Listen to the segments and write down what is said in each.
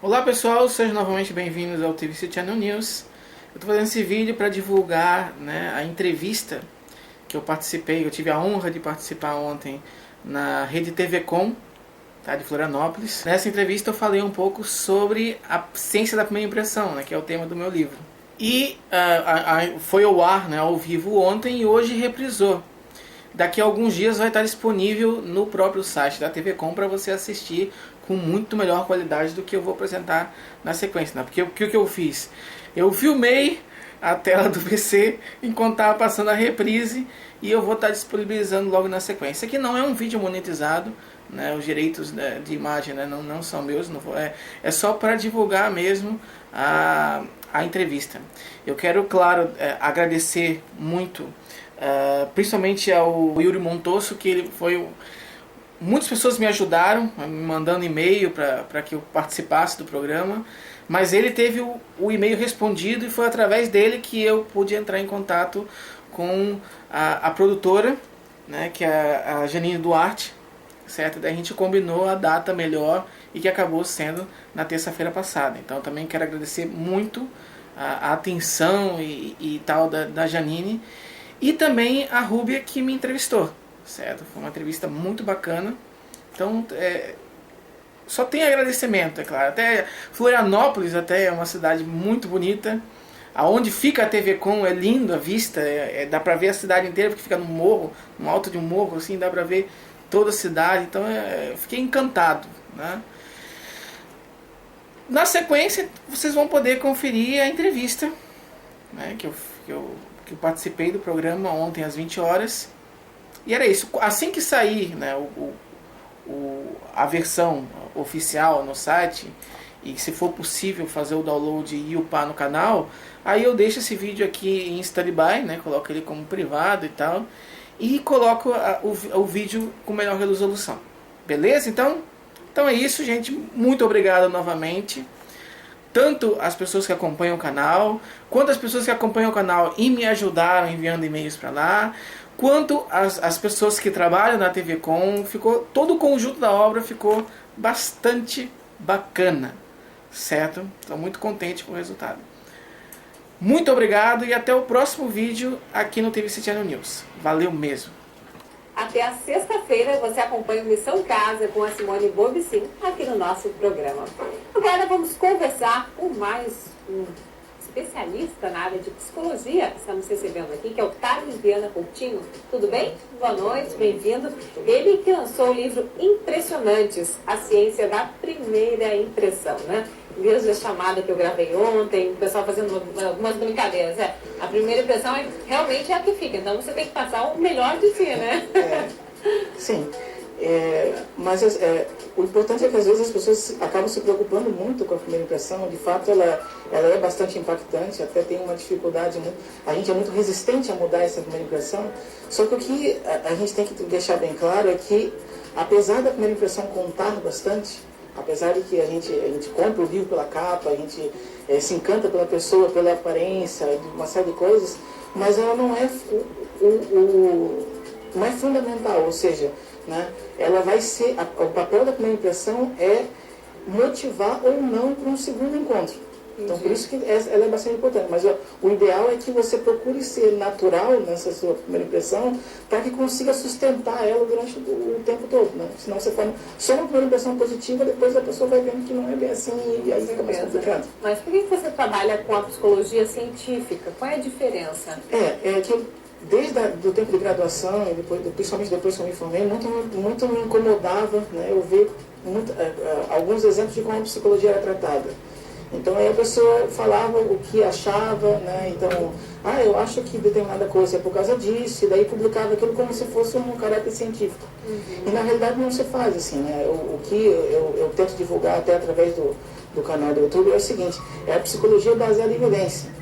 Olá pessoal, sejam novamente bem-vindos ao TVC Channel News. Eu estou fazendo esse vídeo para divulgar, a entrevista que eu participei, eu tive a honra de participar ontem na Rede TV Com, de Florianópolis. Nessa entrevista eu falei um pouco sobre a ciência da primeira impressão, que é o tema do meu livro. E foi ao ar, ao vivo ontem, e hoje reprisou. Daqui a alguns dias vai estar disponível no próprio site da TV Com para você assistir com muito melhor qualidade do que eu vou apresentar na sequência. Porque o que eu fiz? Eu filmei a tela do PC enquanto estava passando a reprise e eu vou estar disponibilizando logo na sequência. Aqui não é um vídeo monetizado, os direitos de imagem não são meus, é só para divulgar mesmo a entrevista. Eu quero, claro, agradecer muito, principalmente ao Yuri Montosso, que ele foi... Muitas pessoas me ajudaram, me mandando e-mail para que eu participasse do programa, mas ele teve o e-mail respondido e foi através dele que eu pude entrar em contato com a produtora, que é a Janine Duarte, certo? Daí a gente combinou a data melhor e que acabou sendo na terça-feira passada. Então também quero agradecer muito a atenção e tal da Janine e também a Rúbia que me entrevistou. Certo? Foi uma entrevista muito bacana. Então, só tem agradecimento, é claro. Até Florianópolis até é uma cidade muito bonita. Aonde fica a TV Com é lindo a vista. Dá pra ver a cidade inteira, porque fica no morro, no alto de um morro, assim, dá pra ver toda a cidade. Então, eu fiquei encantado. Na sequência, vocês vão poder conferir a entrevista, que eu participei do programa ontem às 20 horas. E era isso. Assim que sair a versão oficial no site, e se for possível fazer o download e upar no canal, aí eu deixo esse vídeo aqui em standby, coloco ele como privado e tal, e coloco o vídeo com melhor resolução. Beleza? Então é isso, gente. Muito obrigado novamente. Tanto as pessoas que acompanham o canal, quanto as pessoas que acompanham o canal e me ajudaram enviando e-mails para lá, quanto as pessoas que trabalham na TV Com, todo o conjunto da obra ficou bastante bacana, certo? Estou muito contente com o resultado. Muito obrigado e até o próximo vídeo aqui no TVC Channel News. Valeu mesmo! Até a sexta-feira você acompanha o Missão Casa com a Simone Bobicin aqui no nosso programa. Agora vamos conversar com mais um especialista na área de psicologia. Estamos recebendo aqui, que é o Carlos Viana Coutinho. Tudo bem? Boa noite, bem-vindo. Ele que lançou o livro Impressionantes, a ciência da primeira impressão, Desde a chamada que eu gravei ontem, o pessoal fazendo algumas brincadeiras. A primeira impressão realmente é a que fica, então você tem que passar o melhor de si, Sim. Mas o importante é que às vezes as pessoas acabam se preocupando muito com a primeira impressão. De fato ela é bastante impactante, até tem uma dificuldade, a gente é muito resistente a mudar essa primeira impressão. Só que o que a gente tem que deixar bem claro é que, apesar da primeira impressão contar bastante, apesar de que a gente compra o livro pela capa, a gente se encanta pela pessoa, pela aparência, uma série de coisas, mas ela não é não é fundamental, ou seja, ela vai ser, o papel da primeira impressão é motivar ou não para um segundo encontro. Então, por isso que ela é bastante importante. Mas o ideal é que você procure ser natural nessa sua primeira impressão para que consiga sustentar ela durante o tempo todo. Senão você forma só uma primeira impressão positiva, depois a pessoa vai vendo que não é bem assim e aí fica mais complicado. Mas por que você trabalha com a psicologia científica? Qual é a diferença? É que desde o tempo de graduação, e principalmente depois que eu me formei, muito me incomodava eu ver alguns exemplos de como a psicologia era tratada. Então aí a pessoa falava o que achava, então, eu acho que determinada coisa é por causa disso, e daí publicava aquilo como se fosse um caráter científico. E na realidade não se faz assim, o que eu tento divulgar até através do canal do YouTube é o seguinte: é a psicologia baseada em evidência.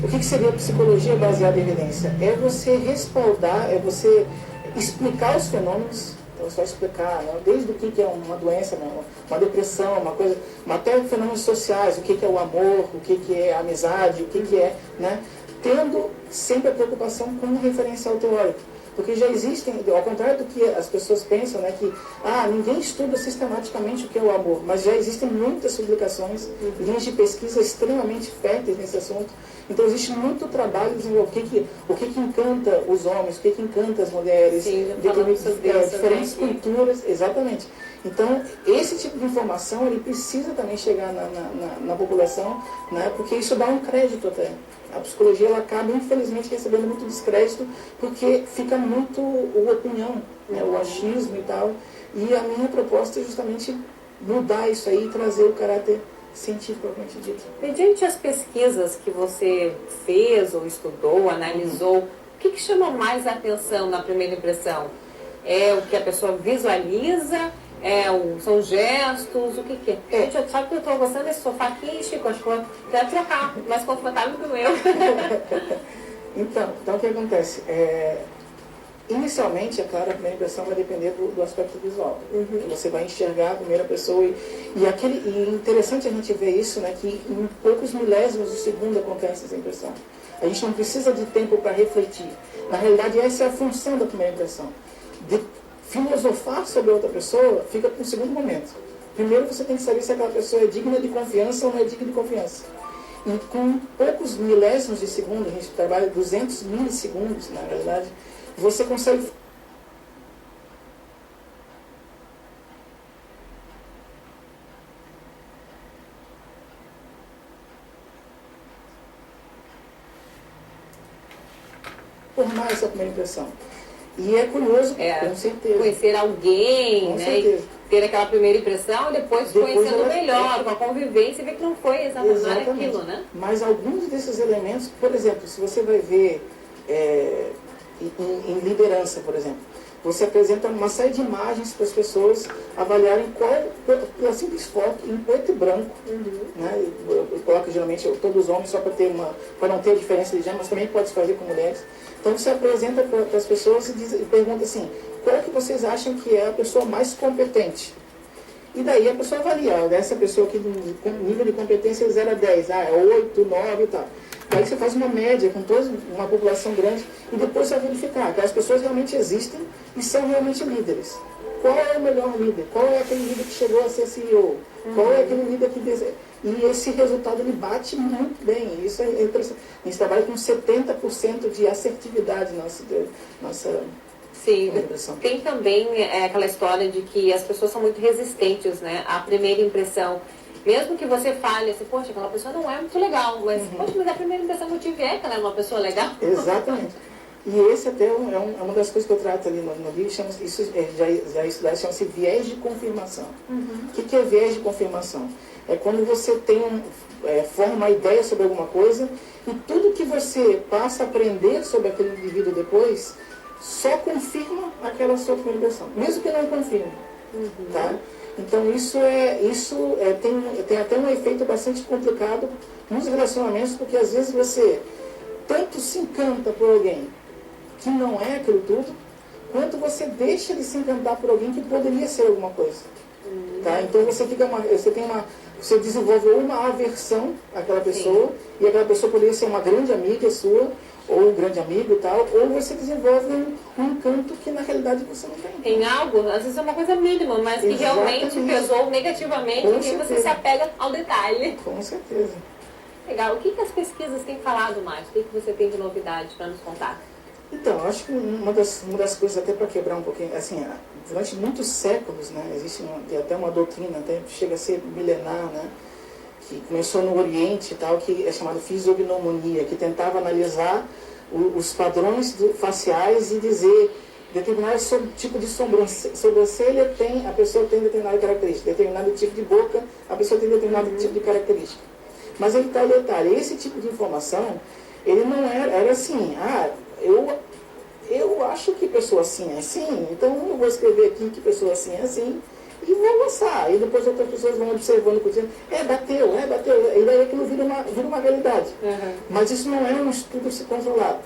O que seria a psicologia baseada em evidência? É você respaldar, é você explicar os fenômenos. Então você vai explicar desde o que é uma doença, uma depressão, uma coisa, até fenômenos sociais, o que é o amor, o que é a amizade, o que é, tendo sempre a preocupação com o referencial teórico. Porque já existem, ao contrário do que as pessoas pensam, né, que ninguém estuda sistematicamente o que é o amor, mas já existem muitas publicações, linhas de pesquisa extremamente férteis nesse assunto. Então existe muito trabalho em o que encanta os homens, o que encanta as mulheres, diferentes culturas, exatamente. Então, esse tipo de informação, ele precisa também chegar na população, né, porque isso dá um crédito até. A psicologia, ela acaba, infelizmente, recebendo muito descrédito, porque fica muito a opinião, né, o achismo e tal. E a minha proposta é justamente mudar isso aí e trazer o caráter científico, propriamente dito. Mediante as pesquisas que você fez, ou estudou, analisou, o que chama mais a atenção na primeira impressão? É o que a pessoa visualiza? São gestos? O que é? Gente, sabe que eu estou gostando desse sofá aqui, Chico? Acho que eu quero trocar, mais confortável que o meu. Então, o que acontece? Inicialmente, é claro, a primeira impressão vai depender do aspecto visual. Você vai enxergar a primeira pessoa e interessante a gente ver isso, né, que em poucos milésimos de segundo acontece essa impressão. A gente não precisa de tempo para refletir. Na realidade, essa é a função da primeira impressão. Filosofar sobre outra pessoa fica para um segundo momento. Primeiro você tem que saber se aquela pessoa é digna de confiança ou não é digna de confiança. E com poucos milésimos de segundo, a gente trabalha 200 milissegundos, na realidade, você consegue formar essa primeira impressão. E é curioso, com certeza. Conhecer alguém, com né? certeza. Ter aquela primeira impressão e depois conhecendo melhor, com a convivência e ver que não foi exatamente aquilo, né? Mas alguns desses elementos, por exemplo, se você vai ver em liderança, por exemplo, você apresenta uma série de imagens para as pessoas avaliarem pela simples foto, em preto e branco. Né? Eu coloco geralmente todos os homens só para não ter diferença de gênero, mas também pode se fazer com mulheres. Então você apresenta para as pessoas e pergunta assim, qual é que vocês acham que é a pessoa mais competente? E daí a pessoa avalia, essa pessoa aqui com nível de competência é 0 a 10, é 8, 9 e tal. Aí você faz uma média com toda uma população grande e depois você vai verificar, aquelas pessoas realmente existem e são realmente líderes. Qual é o melhor líder? Qual é aquele líder que chegou a ser CEO? Qual é aquele líder que deseja? E esse resultado ele bate muito bem. Isso é interessante. A gente trabalha com 70% de assertividade na nossa Sim, tem também aquela história de que as pessoas são muito resistentes, né, à primeira impressão. Mesmo que você fale assim, poxa, aquela pessoa não é muito legal, mas, poxa, mas a primeira impressão que eu tive é que ela é uma pessoa legal. Exatamente. E esse até é uma das coisas que eu trato ali no livro, já estudado, chama-se viés de confirmação. O que é viés de confirmação? É quando você forma uma ideia sobre alguma coisa e tudo que você passa a aprender sobre aquele indivíduo depois só confirma aquela sua primeira impressão, mesmo que não confirme. Tá? Então isso tem até um efeito bastante complicado nos relacionamentos, porque às vezes você tanto se encanta por alguém que não é aquilo tudo, quanto você deixa de se encantar por alguém que poderia ser alguma coisa. Tá? Então você desenvolve uma aversão àquela pessoa, e aquela pessoa poderia ser uma grande amiga sua, ou um grande amigo e tal, ou você desenvolve um encanto que na realidade você não tem. Tem algo, às vezes é uma coisa mínima, mas que realmente pesou negativamente e você se apega ao detalhe. Com certeza. Legal. O que as pesquisas têm falado mais? O que você tem de novidade para nos contar? Então, acho que uma das coisas, até para quebrar um pouquinho, assim, durante muitos séculos, né, existe até uma doutrina, até chega a ser milenar, né, que começou no Oriente e tal, que é chamada fisiognomonia, que tentava analisar os padrões faciais e dizer determinado tipo de sobrancelha a pessoa tem determinada característica, determinado tipo de boca, a pessoa tem determinado tipo de característica. Mas aí está o detalhe, esse tipo de informação, ele não era assim, eu acho que pessoa assim é assim, então eu vou escrever aqui que pessoa assim é assim, e vou lançar. E depois outras pessoas vão observando, dizendo, bateu. E daí aquilo vira uma realidade. Mas isso não é um estudo controlado.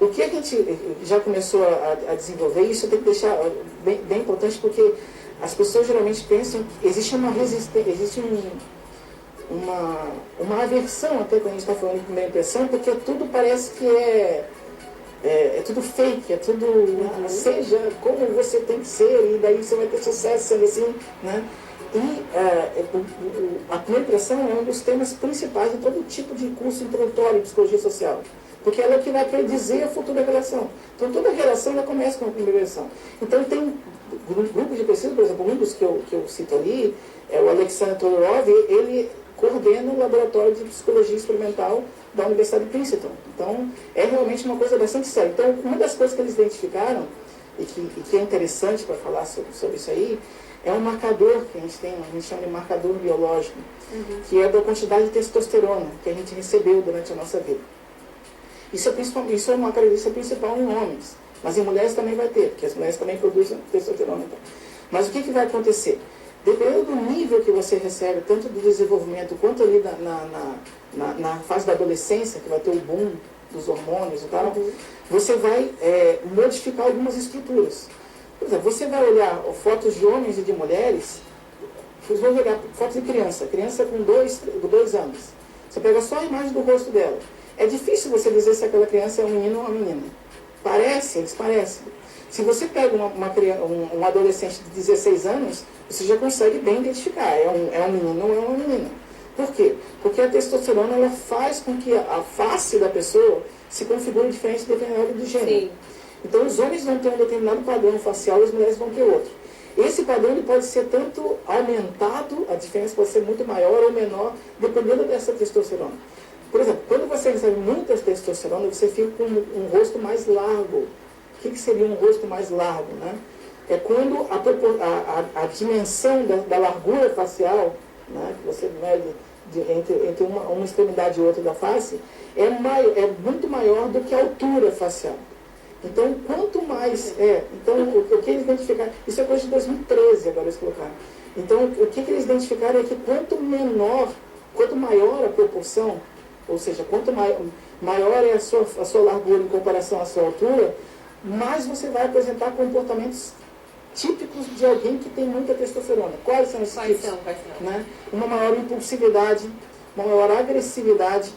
O que a gente já começou a desenvolver, isso tem que deixar bem importante, porque as pessoas geralmente pensam que existe uma resistência, existe uma aversão até quando a gente está falando de primeira impressão, porque tudo parece que é tudo fake, é tudo, seja como você tem que ser, e daí você vai ter sucesso sendo assim, né? E a penetração é um dos temas principais de todo tipo de curso introdutório de psicologia social, porque ela é que vai predizer a futura relação. Então toda relação já começa com a primeira relação. Então tem grupos de pesquisa, por exemplo, um dos que eu cito ali, é o Alexander Todorov, ele coordena o laboratório de psicologia experimental da Universidade de Princeton. Então é realmente uma coisa bastante séria. Então uma das coisas que eles identificaram, e que é interessante para falar sobre isso aí, é um marcador que a gente chama de marcador biológico, que é da quantidade de testosterona que a gente recebeu durante a nossa vida. Isso é uma característica principal em homens, mas em mulheres também vai ter, porque as mulheres também produzem testosterona. Então. Mas o que vai acontecer? Dependendo do nível que você recebe, tanto do desenvolvimento quanto ali na fase da adolescência, que vai ter o boom dos hormônios e tal, você vai modificar algumas estruturas. Por exemplo, você vai olhar fotos de homens e de mulheres, vocês vão olhar fotos de criança com 2 anos. Você pega só a imagem do rosto dela. É difícil você dizer se aquela criança é um menino ou uma menina. Eles parecem. Se você pega um adolescente de 16 anos, você já consegue bem identificar, é um menino ou é uma menina. Por quê? Porque a testosterona ela faz com que a face da pessoa se configure diferente dependendo do gênero. Sim. Então os homens vão ter um determinado padrão facial e as mulheres vão ter outro. Esse padrão ele pode ser tanto aumentado, a diferença pode ser muito maior ou menor, dependendo dessa testosterona. Por exemplo, quando você recebe muita testosterona, você fica com um rosto mais largo. O que seria um rosto mais largo? Né? É quando a dimensão da largura facial, né, que você mede entre uma extremidade e outra da face, é muito maior do que a altura facial. Então, quanto mais... então, o que eles identificaram... Isso é coisa de 2013, agora eles colocaram. Então, o que eles identificaram é que quanto maior a proporção, ou seja, quanto maior é a sua largura em comparação à sua altura, mais você vai apresentar comportamentos típicos de alguém que tem muita testosterona. Quais são esses tipos? Quais são? Né? Uma maior impulsividade, uma maior agressividade.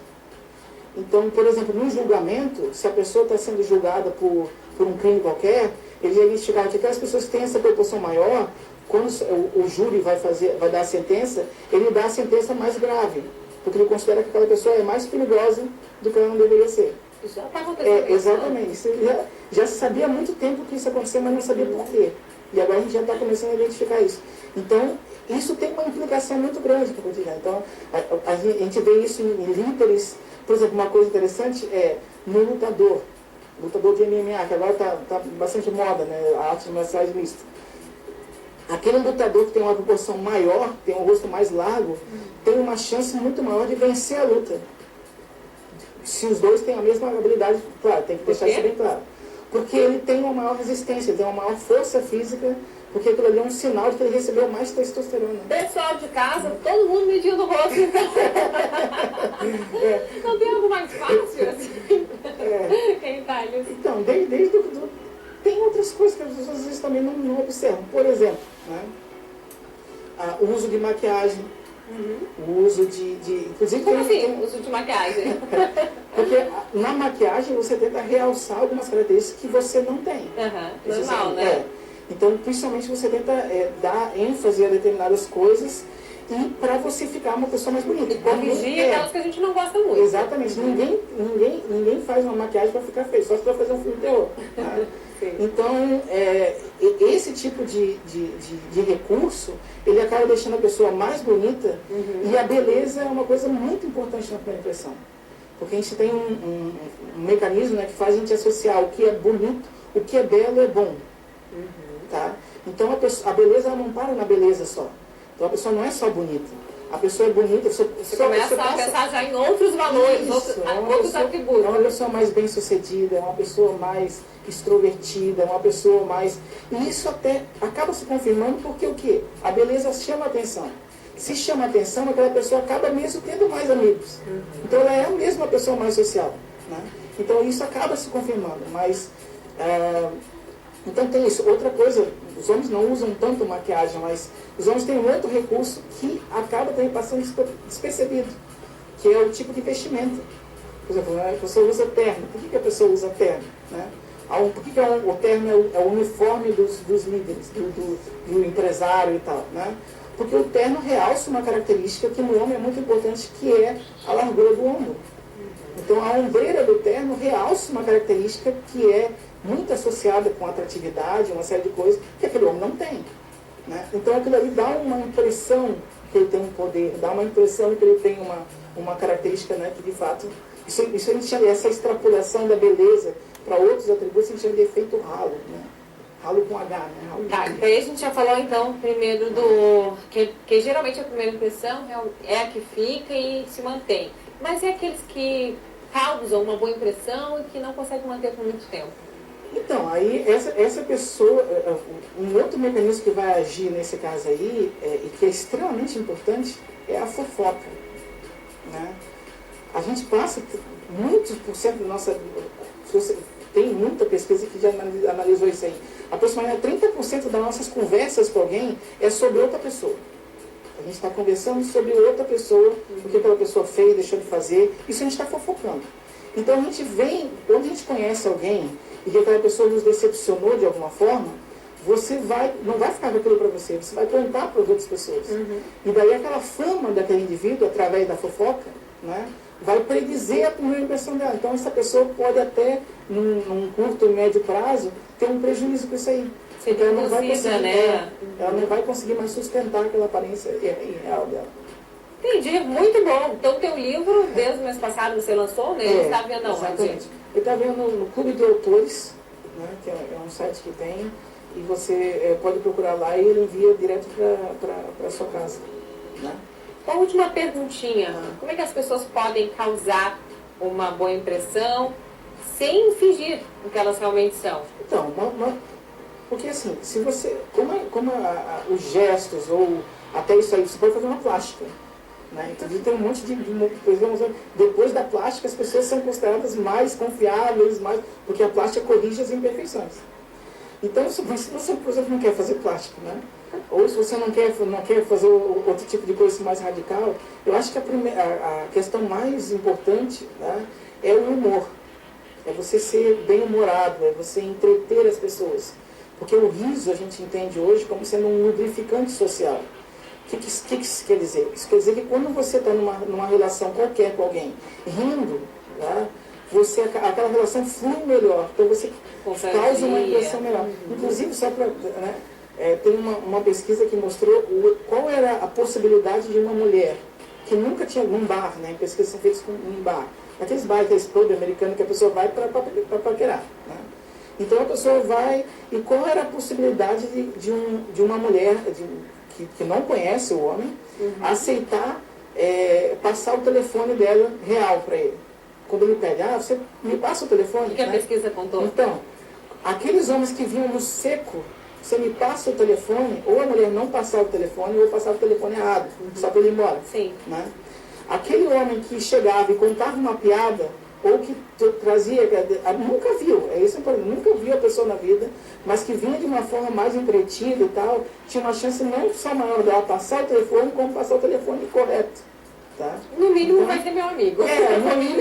Então, por exemplo, no julgamento, se a pessoa está sendo julgada por um crime qualquer, ele vai identificar que aquelas pessoas que têm essa proporção maior, quando o júri vai dar a sentença, ele dá a sentença mais grave, porque ele considera que aquela pessoa é mais perigosa do que ela não deveria ser. Já está acontecendo. Exatamente. Isso já se sabia há muito tempo que isso acontecia, mas não sabia por quê. E agora a gente já está começando a identificar isso. Então, isso tem uma implicação muito grande para o cotidiano. Então, a gente vê isso em líderes. Por exemplo, uma coisa interessante é no lutador de MMA, que agora está bastante moda, né? A arte marciais mista. Aquele lutador que tem uma proporção maior, tem um rosto mais largo, tem uma chance muito maior de vencer a luta. Se os dois têm a mesma habilidade, claro, tem que deixar isso bem claro. Porque ele tem uma maior resistência, ele tem uma maior força física, porque aquilo ali é um sinal de que ele recebeu mais testosterona. Pessoal de casa, todo mundo medindo o rosto, então. Não tem algo mais fácil, assim? Quem tá ali? Então, tem outras coisas que as pessoas às vezes também não observam. Por exemplo, né, o uso de maquiagem. O uso de inclusive como assim, uso de maquiagem? Porque na maquiagem você tenta realçar algumas características que você não tem. Normal, né? Então, principalmente você tenta dar ênfase a determinadas coisas e para você ficar uma pessoa mais bonita. E corrigir aquelas que a gente não gosta muito. Exatamente. Ninguém faz uma maquiagem para ficar feio, só se for fazer um filme de terror. Tá? Então, esse tipo de recurso, ele acaba deixando a pessoa mais bonita, e a beleza é uma coisa muito importante na primeira impressão. Porque a gente tem um mecanismo, né, que faz a gente associar o que é bonito, o que é belo é bom. Tá? Então, a beleza ela não para na beleza só. Então, a pessoa não é só bonita. A pessoa é bonita, você começa a pensar já em outros valores, outros atributos. É uma pessoa mais bem-sucedida, é uma pessoa mais extrovertida, é uma pessoa mais... E isso até acaba se confirmando porque o quê? A beleza chama a atenção. Se chama a atenção, aquela pessoa acaba mesmo tendo mais amigos. Então ela é mesmo uma pessoa mais social. Né? Então isso acaba se confirmando. Mas, então tem isso. Outra coisa, os homens não usam tanto maquiagem, mas os homens têm um outro recurso que acaba também passando despercebido, que é o tipo de vestimenta. Por exemplo, a pessoa usa terno. Por que a pessoa usa terno? Né? Por que o terno é o uniforme dos líderes, do empresário e tal? Né? Porque o terno realça uma característica que no homem é muito importante, que é a largura do ombro. Então a ombreira do terno realça uma característica que é muito associada com atratividade, uma série de coisas que aquele homem não tem. Né? Então aquilo ali dá uma impressão que ele tem um poder, dá uma impressão que ele tem uma característica, né, que de fato... Isso a gente chama, essa extrapolação da beleza para outros atributos, a gente chama de efeito halo, né? Halo com H, né? Halo Tá, então aí a gente já falou então primeiro que geralmente a primeira impressão é a que fica e se mantém. Mas é aqueles que causam uma boa impressão e que não conseguem manter por muito tempo. Então, aí essa pessoa, um outro mecanismo que vai agir nesse caso aí, e que é extremamente importante, é a fofoca. Né? A gente passa muitos por cento da nossa... Tem muita pesquisa que já analisou isso aí. Aproximadamente 30% das nossas conversas com alguém é sobre outra pessoa. A gente está conversando sobre outra pessoa, o que aquela pessoa fez, deixou de fazer. Isso a gente está fofocando. Então a gente vem, quando a gente conhece alguém e que aquela pessoa nos decepcionou de alguma forma, você não vai ficar com aquilo para você, você vai contar para as outras pessoas. E daí aquela fama daquele indivíduo, através da fofoca, né, vai predizer a primeira impressão dela. Então essa pessoa pode até, num curto e médio prazo, ter um prejuízo com isso aí. Porque ela não vai conseguir, né? Ela não vai conseguir mais sustentar aquela aparência irreal dela. Entendi, muito bom. Então, teu livro, desde o mês passado você lançou, né? Ele está vendo aonde? Exatamente. Ele está vendo no Clube de Autores, né, que é um site que tem, e você pode procurar lá e ele envia direto para a sua casa. Né? Uma última perguntinha. Como é que as pessoas podem causar uma boa impressão sem fingir o que elas realmente são? Então, porque assim, se você, os gestos ou até isso aí, você pode fazer uma plástica. Né? Então tem um monte de depois da plástica as pessoas são consideradas mais confiáveis, porque a plástica corrige as imperfeições. Então se você, por exemplo, não quer fazer plástica, né? Ou se você não quer fazer outro tipo de coisa mais radical, eu acho que a questão mais importante, né, é o humor. É você ser bem-humorado, é você entreter as pessoas. Porque o riso a gente entende hoje como sendo um lubrificante social. O que isso quer dizer? Isso quer dizer que quando você está numa relação qualquer com alguém, rindo, né, aquela relação flui melhor. Então você causa uma impressão melhor. Inclusive, só para... Né, tem uma pesquisa que mostrou qual era a possibilidade de uma mulher que nunca tinha num bar, né, pesquisas são feitas em bar. Aqueles bares da clube americano que a pessoa vai para paquerar. Né? Então a pessoa vai... E qual era a possibilidade de uma mulher... Que não conhece o homem, aceitar passar o telefone dela real para ele. Quando ele pede, você me passa o telefone. O que a pesquisa contou? Então, aqueles homens que vinham no seco, você me passa o telefone, ou a mulher não passar o telefone, ou passar o telefone errado, só para ele ir embora. Sim. Né? Aquele homem que chegava e contava uma piada, ou que trazia, nunca viu, nunca viu a pessoa na vida, mas que vinha de uma forma mais entretida e tal, tinha uma chance não só maior dela passar o telefone, como passar o telefone correto. Tá? No mínimo então, vai ser meu amigo. No mínimo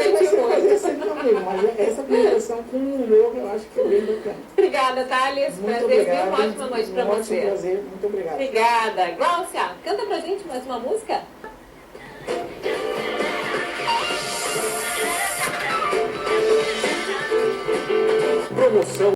vai ser meu amigo, mas essa comunicação com o humor eu acho que é bem bacana. Obrigada, Thales. Muito obrigado. Uma ótima noite para você. Um prazer, muito obrigado. Obrigada. Glaucia, canta pra gente mais uma música? Promoção